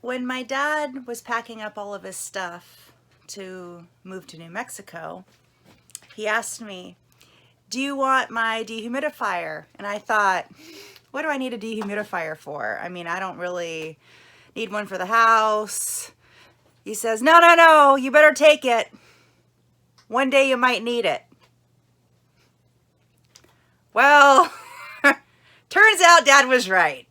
When my dad was packing up all of his stuff to move to New Mexico, he asked me, "Do you want my dehumidifier?" And I thought, what do I need a dehumidifier for? I mean, I don't really need one for the house. He says, "No, no, no, you better take it. One day you might need it." Well, turns out Dad was right.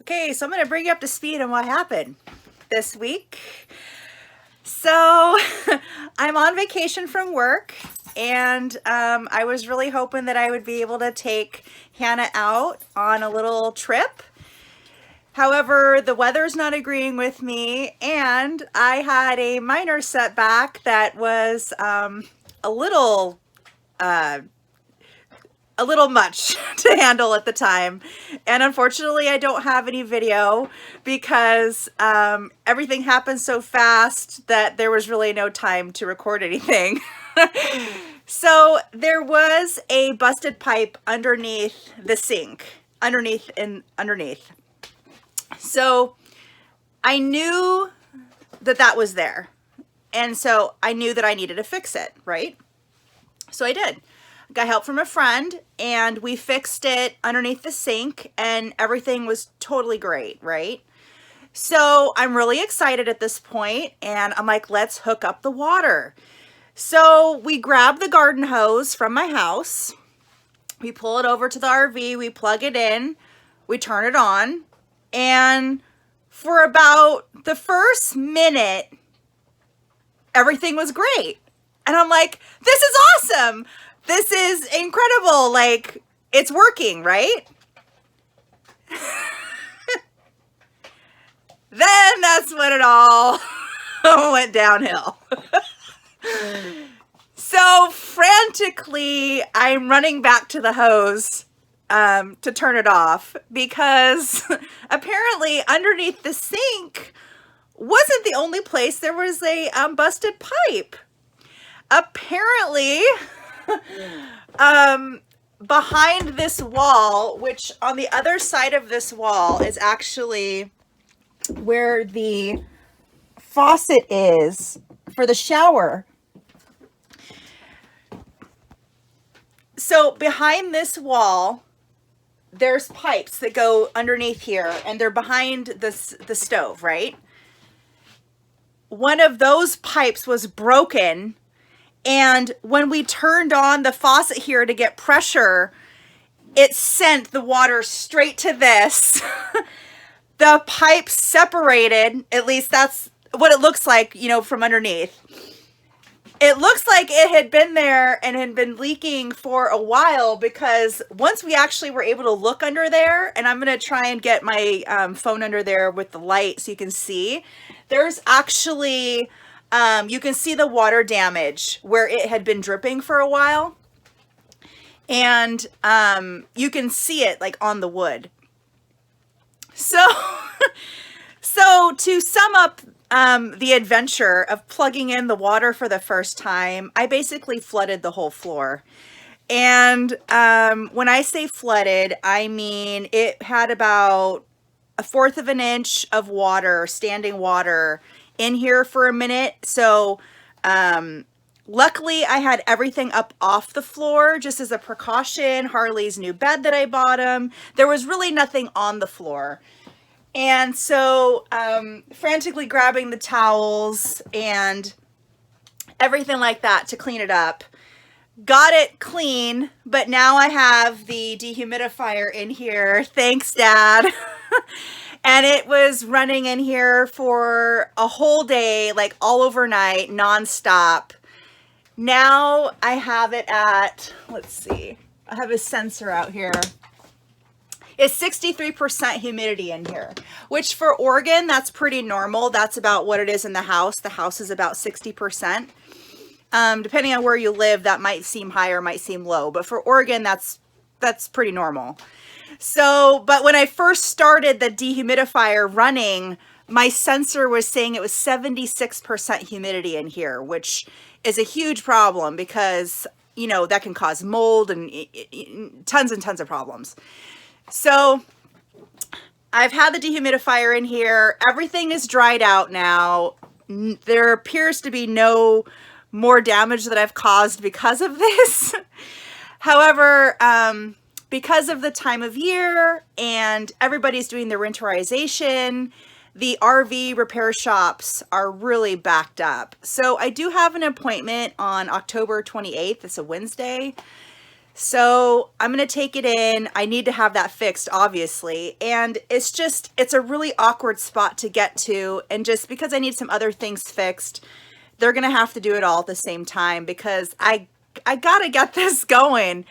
Okay, so I'm going to bring you up to speed on what happened this week. So I'm on vacation from work, and I was really hoping that I would be able to take Hannah out on a little trip. However, the weather's not agreeing with me, and I had a minor setback that was a little much to handle at the time. And unfortunately, I don't have any video because everything happened so fast that there was really no time to record anything. So there was a busted pipe underneath the sink, underneath. So I knew that that was there. And so I knew that I needed to fix it, right? So I did. Got help from a friend, and we fixed it underneath the sink, and everything was totally great, right? So I'm really excited at this point, and I'm like, let's hook up the water. So we grab the garden hose from my house, we pull it over to the RV, we plug it in, we turn it on, and for about the first minute, everything was great. And I'm like, this is awesome. This is incredible. Like, it's working, right? Then that's when it all went downhill. So frantically, I'm running back to the hose to turn it off because apparently underneath the sink wasn't the only place there was a busted pipe. Apparently, behind this wall, which on the other side of this wall is actually where the faucet is for the shower. So behind this wall, there's pipes that go underneath here, and they're behind the stove, right? One of those pipes was broken. And when we turned on the faucet here to get pressure, it sent the water straight to this. The pipe separated, at least that's what it looks like, you know, from underneath. It looks like it had been there and had been leaking for a while, because once we actually were able to look under there, and I'm going to try and get my phone under there with the light so you can see, there's actually... you can see the water damage where it had been dripping for a while, and you can see it like on the wood. So to sum up the adventure of plugging in the water for the first time, I basically flooded the whole floor. And when I say flooded, I mean it had about 1/4 of an inch of water, standing water, in here for a minute. So luckily I had everything up off the floor just as a precaution. Harley's new bed that I bought him, there was really nothing on the floor. And so frantically grabbing the towels and everything like that to clean it up. got it clean, but now I have the dehumidifier in here. Thanks, Dad. And it was running in here for a whole day, like all overnight, nonstop. Now I have it at, let's see, I have a sensor out here. It's 63% humidity in here, which for Oregon, that's pretty normal. That's about what it is in the house. The house is about 60%. Depending on where you live, that might seem higher, might seem low, but for Oregon, that's pretty normal. So, but when I first started the dehumidifier running, my sensor was saying it was 76% humidity in here, which is a huge problem because, you know, that can cause mold and tons and tons of problems. So I've had the dehumidifier in here. Everything is dried out now. There appears to be no more damage that I've caused because of this. However, because of the time of year and everybody's doing their winterization, the RV repair shops are really backed up. So I do have an appointment on October 28th. It's a Wednesday. So I'm going to take it in. I need to have that fixed, obviously. And it's a really awkward spot to get to. And just because I need some other things fixed, they're going to have to do it all at the same time because I got to get this going.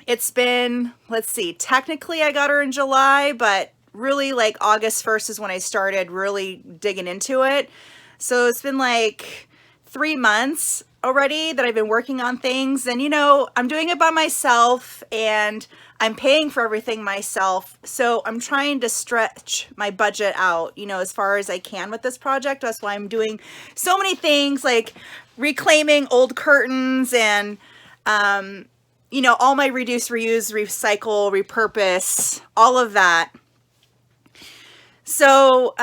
It's been, let's see, technically I got her in July, but really like August 1st is when I started really digging into it. So it's been like 3 months already that I've been working on things, and you know, I'm doing it by myself and I'm paying for everything myself. So I'm trying to stretch my budget out, you know, as far as I can with this project. That's why I'm doing so many things like reclaiming old curtains and, you know, all my reduce, reuse, recycle, repurpose, all of that. So,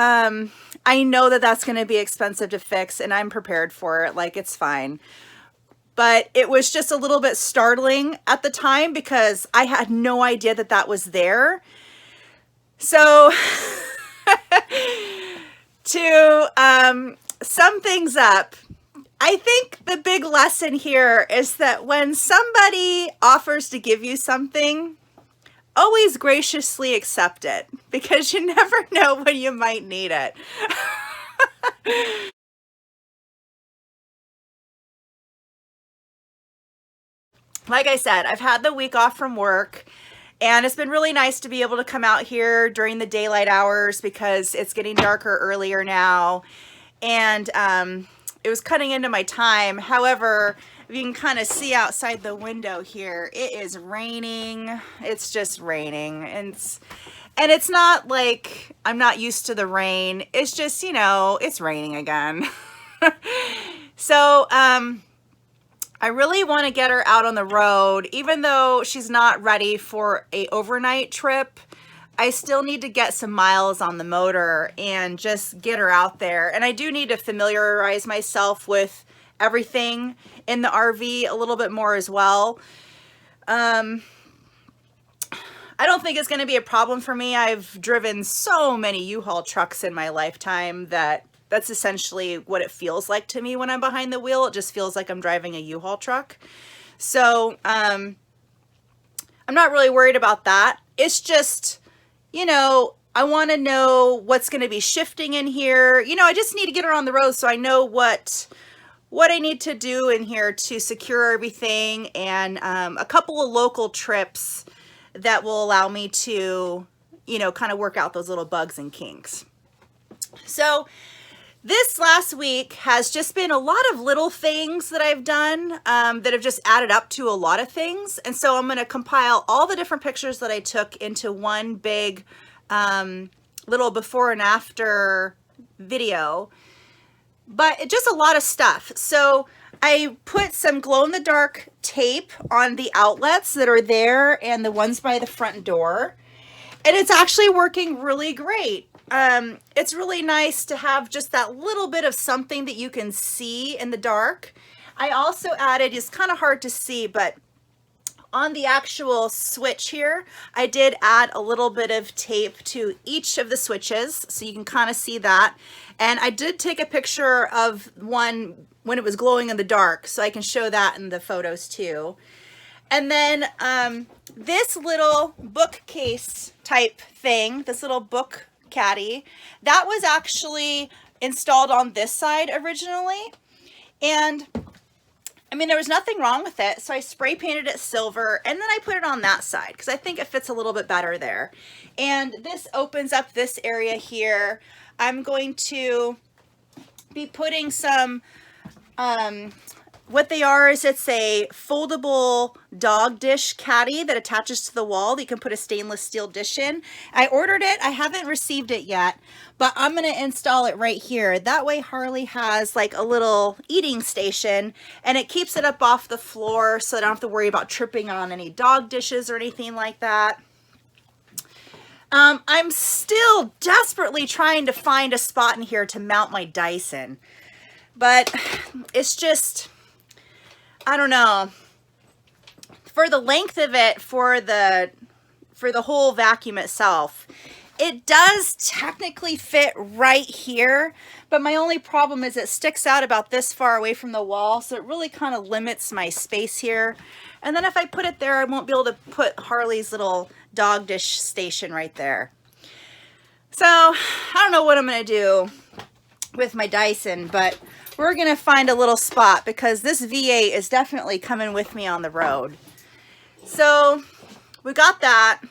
I know that that's going to be expensive to fix and I'm prepared for it. Like, it's fine. But it was just a little bit startling at the time because I had no idea that that was there. So to sum things up, I think the big lesson here is that when somebody offers to give you something, always graciously accept it because you never know when you might need it. Like I said, I've had the week off from work and it's been really nice to be able to come out here during the daylight hours because it's getting darker earlier now. And it was cutting into my time. However, you can kind of see outside the window here, it is raining. It's just raining. And it's not like I'm not used to the rain. It's just, you know, it's raining again. So, I really want to get her out on the road, even though she's not ready for a overnight trip. I still need to get some miles on the motor and just get her out there. And I do need to familiarize myself with everything in the RV a little bit more as well. I don't think it's going to be a problem for me. I've driven so many U-Haul trucks in my lifetime that's essentially what it feels like to me when I'm behind the wheel. It just feels like I'm driving a U-Haul truck. So I'm not really worried about that. It's just, you know, I want to know what's going to be shifting in here. You know, I just need to get her on the road so I know what I need to do in here to secure everything, and a couple of local trips that will allow me to, you know, kind of work out those little bugs and kinks. So this last week has just been a lot of little things that I've done that have just added up to a lot of things. And so I'm going to compile all the different pictures that I took into one big little before and after video. But it's just a lot of stuff. So I put some glow-in-the-dark tape on the outlets that are there and the ones by the front door. And it's actually working really great. It's really nice to have just that little bit of something that you can see in the dark. I also added, it's kind of hard to see, but on the actual switch here, I did add a little bit of tape to each of the switches, so you can kind of see that. And I did take a picture of one when it was glowing in the dark, so I can show that in the photos too. And then this little bookcase type thing, this little book caddy, that was actually installed on this side originally. And I mean, there was nothing wrong with it, so I spray painted it silver, and then I put it on that side because I think it fits a little bit better there. And this opens up this area here. I'm going to be putting some, what they are is it's a foldable dog dish caddy that attaches to the wall that you can put a stainless steel dish in. I ordered it. I haven't received it yet, but I'm going to install it right here. That way Harley has like a little eating station, and it keeps it up off the floor so I don't have to worry about tripping on any dog dishes or anything like that. I'm still desperately trying to find a spot in here to mount my Dyson, but it's just, I don't know, for the length of it, for the whole vacuum itself, it does technically fit right here, but my only problem is it sticks out about this far away from the wall, so it really kind of limits my space here. And then if I put it there, I won't be able to put Harley's little dog dish station right there. So I don't know what I'm going to do with my Dyson, but we're going to find a little spot because this V8 is definitely coming with me on the road. So we got that.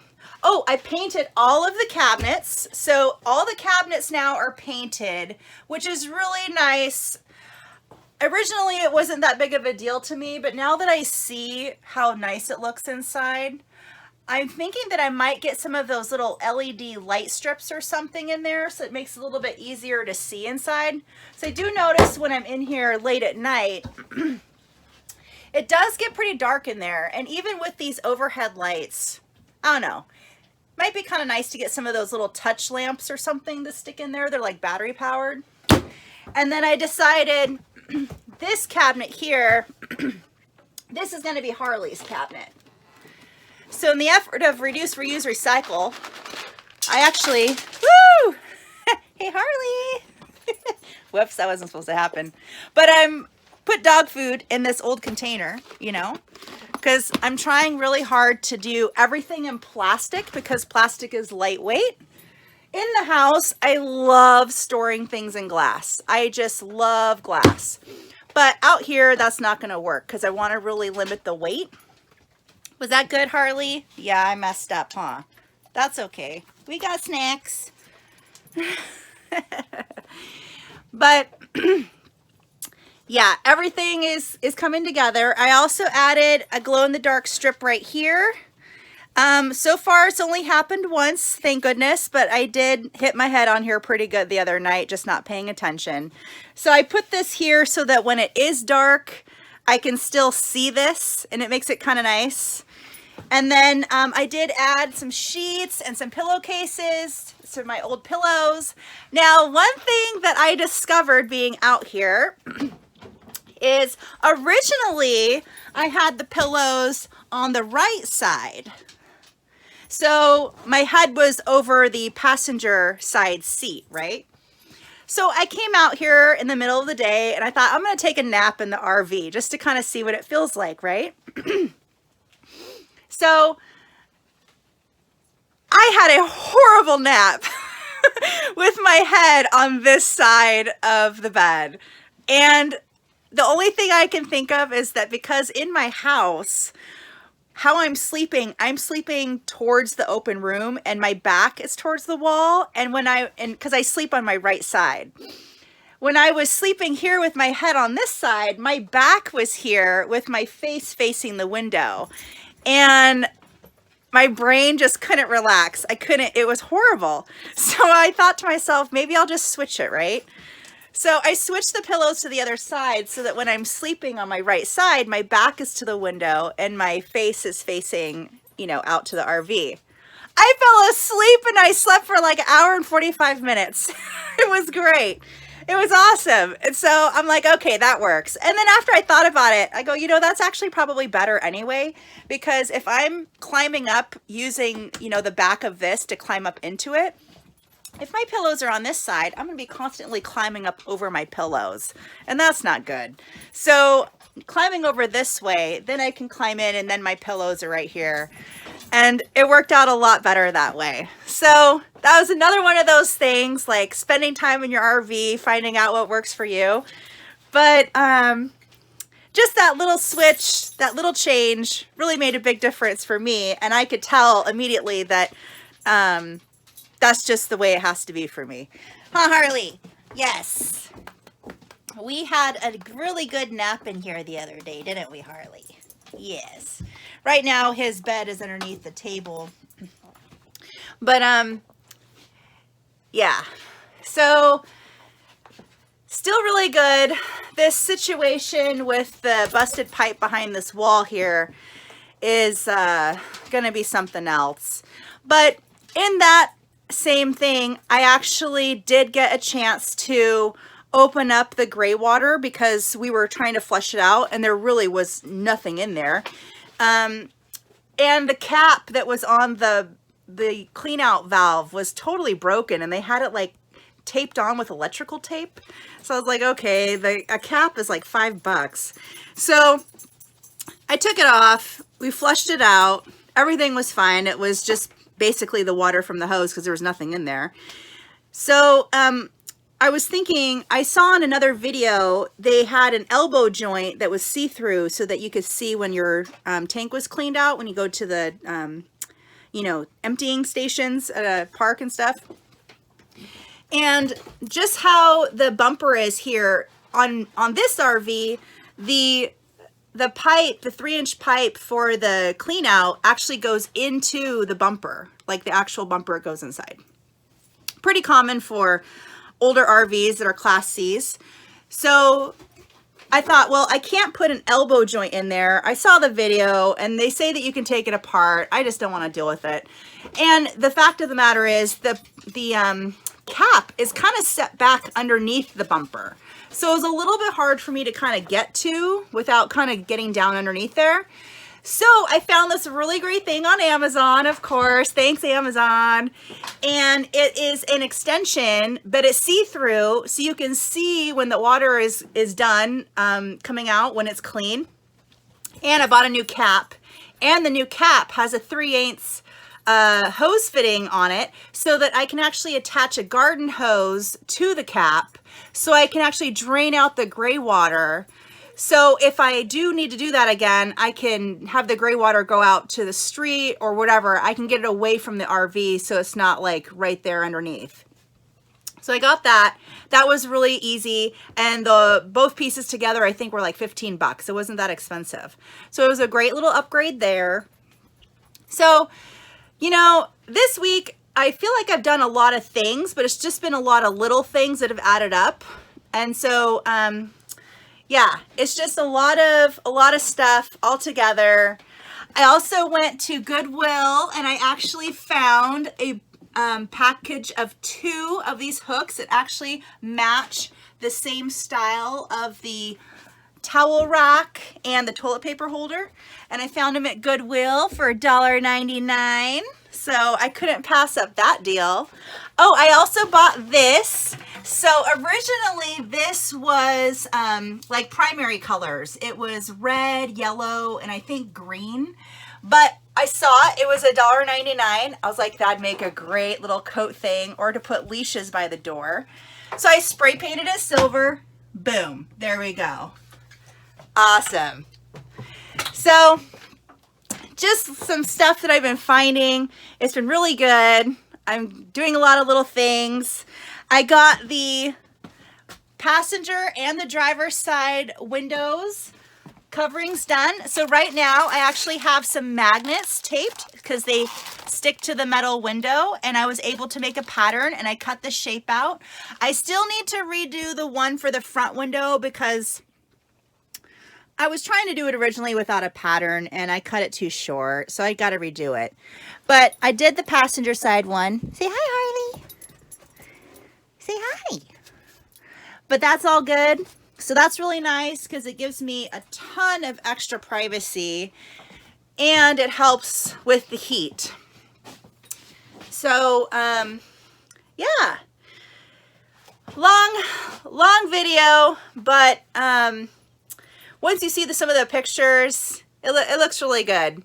Oh, I painted all of the cabinets. So all the cabinets now are painted, which is really nice. Originally, it wasn't that big of a deal to me, but now that I see how nice it looks inside, I'm thinking that I might get some of those little LED light strips or something in there so it makes it a little bit easier to see inside. So I do notice when I'm in here late at night, it does get pretty dark in there. And even with these overhead lights, I don't know, might be kind of nice to get some of those little touch lamps or something to stick in there. They're like battery powered. And then I decided this cabinet here, this is going to be Harley's cabinet. So in the effort of reduce, reuse, recycle, I actually, woo! Hey, Harley! Whoops, that wasn't supposed to happen. But I'm put dog food in this old container, you know, because I'm trying really hard to do everything in plastic because plastic is lightweight. In the house, I love storing things in glass. I just love glass. But out here, that's not going to work because I want to really limit the weight. Was that good, Harley? Yeah, I messed up, huh? That's okay. We got snacks. But yeah, everything is coming together. I also added a glow-in-the-dark strip right here. So far, it's only happened once, thank goodness, but I did hit my head on here pretty good the other night, just not paying attention. So I put this here so that when it is dark, I can still see this, and it makes it kind of nice. And then I did add some sheets and some pillowcases, some of my old pillows. Now, one thing that I discovered being out here is originally I had the pillows on the right side. So my head was over the passenger side seat, right? So I came out here in the middle of the day and I thought I'm going to take a nap in the RV just to kind of see what it feels like, right? So I had a horrible nap with my head on this side of the bed. And the only thing I can think of is that because in my house, how I'm sleeping towards the open room and my back is towards the wall. And because I sleep on my right side. When I was sleeping here with my head on this side, my back was here with my face facing the window. And my brain just couldn't relax. It was horrible. So I thought to myself, maybe I'll just switch it, right? So I switched the pillows to the other side so that when I'm sleeping on my right side, my back is to the window and my face is facing, you know, out to the RV. I fell asleep and I slept for like an hour and 45 minutes. It was great. It was awesome. And so I'm like, okay, that works. And then after I thought about it, I go, you know, that's actually probably better anyway, because if I'm climbing up using, you know, the back of this to climb up into it, if my pillows are on this side, I'm going to be constantly climbing up over my pillows, and that's not good. So climbing over this way, then I can climb in, and then my pillows are right here. And it worked out a lot better that way. So that was another one of those things, like spending time in your RV, finding out what works for you. But just that little switch, that little change really made a big difference for me. And I could tell immediately that that's just the way it has to be for me. Huh, Harley? Yes. We had a really good nap in here the other day, didn't we, Harley? Yes. Right now, his bed is underneath the table. But, yeah. So, still really good. This situation with the busted pipe behind this wall here is going to be something else. But in that same thing, I actually did get a chance to open up the gray water because we were trying to flush it out and there really was nothing in there. And the cap that was on the clean out valve was totally broken, and they had it like taped on with electrical tape. So I was like, okay, a cap is like $5. So I took it off, we flushed it out, everything was fine. It was just basically the water from the hose because there was nothing in there. So I was thinking, I saw in another video, they had an elbow joint that was see-through so that you could see when your tank was cleaned out, when you go to the, you know, emptying stations at a park and stuff. And just how the bumper is here on this RV, the pipe, the 3-inch pipe for the clean out actually goes into the bumper, like the actual bumper goes inside. Pretty common for older RVs that are Class Cs. So I thought, well, I can't put an elbow joint in there. I saw the video and they say that you can take it apart. I just don't want to deal with it. And the fact of the matter is the cap is kind of set back underneath the bumper. So it was a little bit hard for me to kind of get to without kind of getting down underneath there. So I found this really great thing on Amazon, of course. Thanks, Amazon. And it is an extension, but it's see-through, so you can see when the water is done coming out, when it's clean. And I bought a new cap. And the new cap has a 3/8 hose fitting on it so that I can actually attach a garden hose to the cap so I can actually drain out the gray water. So if I do need to do that again, I can have the gray water go out to the street or whatever. I can get it away from the RV so it's not like right there underneath. So I got that. That was really easy. And both pieces together, I think, were like $15. It wasn't that expensive. So it was a great little upgrade there. So, you know, this week, I feel like I've done a lot of things, but it's just been a lot of little things that have added up. And so, yeah, it's just a lot of stuff all together. I also went to Goodwill and I actually found a package of 2 of these hooks that actually match the same style of the towel rack and the toilet paper holder. And I found them at Goodwill for $1.99. So I couldn't pass up that deal. Oh, I also bought this. So originally this was like primary colors. It was red, yellow, and I think green. But I saw it was $1.99. I was like, that'd make a great little coat thing or to put leashes by the door. So I spray painted it silver. Boom. There we go. Awesome. So just some stuff that I've been finding. It's been really good. I'm doing a lot of little things. I got the passenger and the driver's side windows coverings done. So right now I actually have some magnets taped because they stick to the metal window, and I was able to make a pattern and I cut the shape out. I still need to redo the one for the front window because I was trying to do it originally without a pattern and I cut it too short, so I got to redo it. But I did the passenger side one. Say hi, Harley. Say hi. but that's all good. So that's really nice because it gives me a ton of extra privacy and it helps with the heat. So, yeah, long video, but once you see some of the pictures, it looks really good.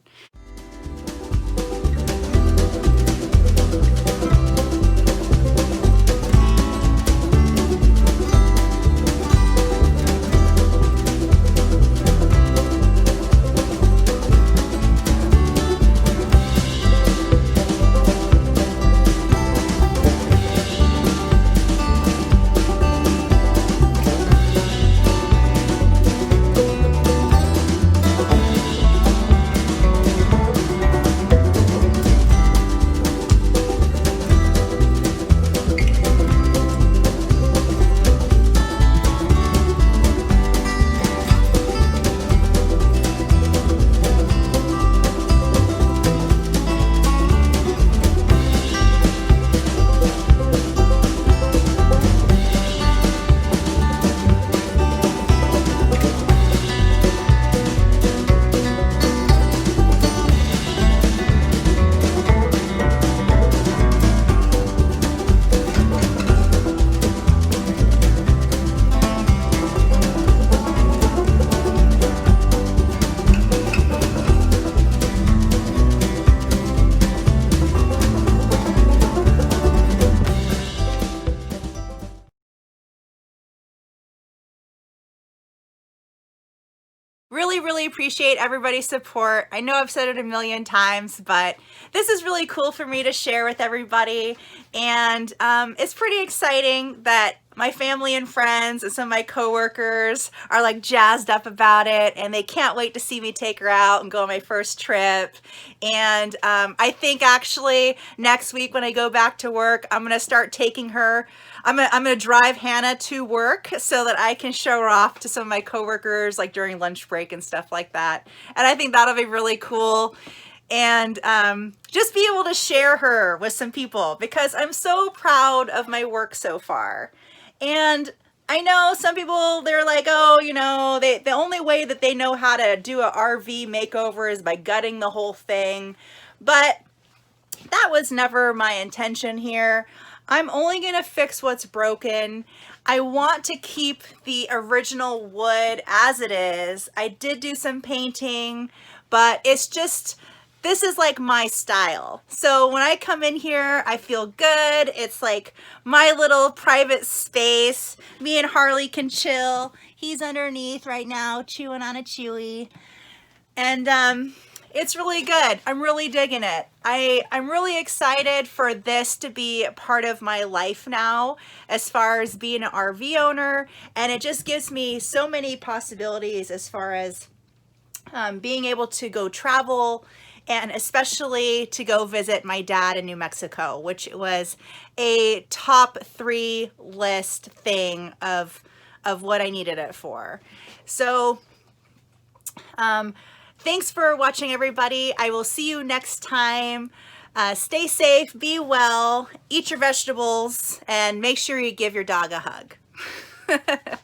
Really appreciate everybody's support. I know I've said it a million times, but this is really cool for me to share with everybody. And it's pretty exciting that my family and friends and some of my coworkers are like jazzed up about it, and they can't wait to see me take her out and go on my first trip. And I think actually next week when I go back to work, I'm gonna start taking her. I'm gonna drive Hannah to work so that I can show her off to some of my coworkers, like during lunch break and stuff like that. And I think that'll be really cool. And just be able to share her with some people because I'm so proud of my work so far. And I know some people, they're like, oh, you know, the only way that they know how to do a RV makeover is by gutting the whole thing. But that was never my intention here. I'm only going to fix what's broken. I want to keep the original wood as it is. I did do some painting, but it's just, this is like my style. So when I come in here, I feel good. It's like my little private space. Me and Harley can chill. He's underneath right now, chewing on a chewy. And it's really good. I'm really digging it. I'm really excited for this to be a part of my life now as far as being an RV owner. And it just gives me so many possibilities as far as being able to go travel and especially to go visit my dad in New Mexico, which was a top 3 list thing of what I needed it for. So, thanks for watching, everybody. I will see you next time. Stay safe, be well, eat your vegetables, and make sure you give your dog a hug.